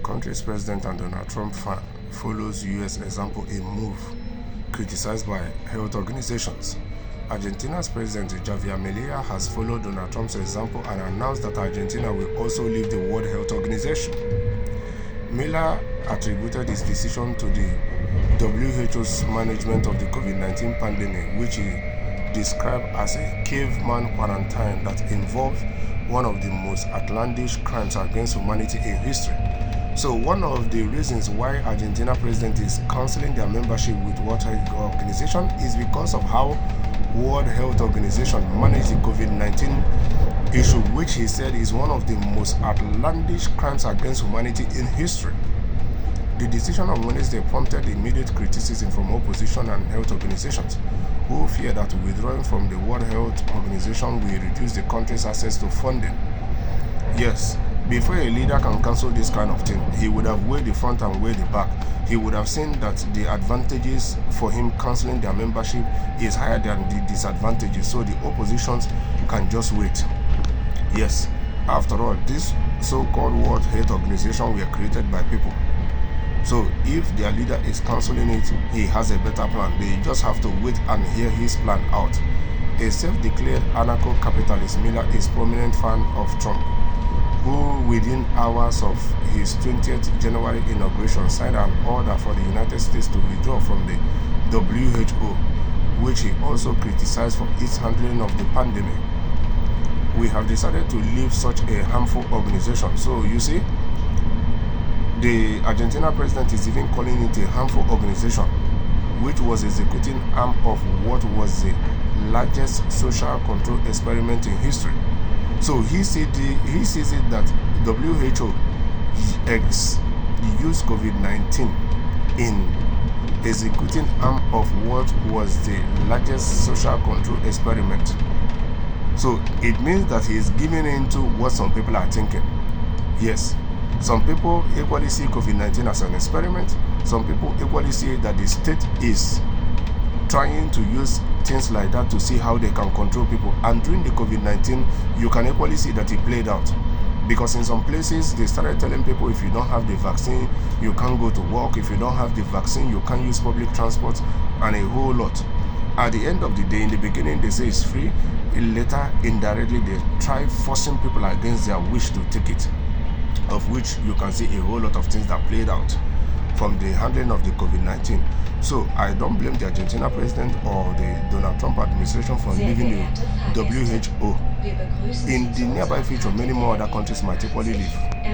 country's president and Donald Trump follows U.S. example, a move criticized by health organizations. Argentina's president Javier Milei has followed Donald Trump's example and announced that Argentina will also leave the World Health Organization. Milei attributed his decision to the WHO's management of the COVID-19 pandemic, which he described as a caveman quarantine that involved one of the most outlandish crimes against humanity in history. So one of the reasons why Argentina president is cancelling their membership with World Health Organization is because of how World Health Organization managed the COVID-19 issue, which he said is one of the most outlandish crimes against humanity in history. The decision on Wednesday prompted immediate criticism from opposition and health organizations, who fear that withdrawing from the World Health Organization will reduce the country's access to funding. Yes, before a leader can cancel this kind of thing, he would have weighed the front and weighed the back. He would have seen that the advantages for him cancelling their membership is higher than the disadvantages, so the oppositions can just wait. Yes, after all, this so-called World Health Organization were created by people. So if their leader is cancelling it, he has a better plan. They just have to wait and hear his plan out. A self-declared anarcho-capitalist, Milei is a prominent fan of Trump, who within hours of his 20th January inauguration signed an order for the United States to withdraw from the WHO, which he also criticized for its handling of the pandemic. We have decided to leave such a harmful organization. So you see, the Argentina president is even calling it a harmful organization, which was executing arm of what was the largest social control experiment in history. So he sees it that WHO used COVID-19 in executing arm of what was the largest social control experiment. So it means that he is giving into what some people are thinking. Yes, some people equally see COVID-19 as an experiment. Some people equally see that the state is trying to use things like that to see how they can control people. And during the COVID-19, you can equally see that it played out. Because in some places, they started telling people if you don't have the vaccine, you can't go to work. If you don't have the vaccine, you can't use public transport, and a whole lot. At the end of the day, in the beginning, they say it's free. Later, indirectly, they try forcing people against their wish to take it, of which you can see a whole lot of things that played out from the handling of the COVID-19. So I don't blame the Argentina president or the Donald Trump administration for leaving the WHO. In the nearby future, many more other countries might equally leave.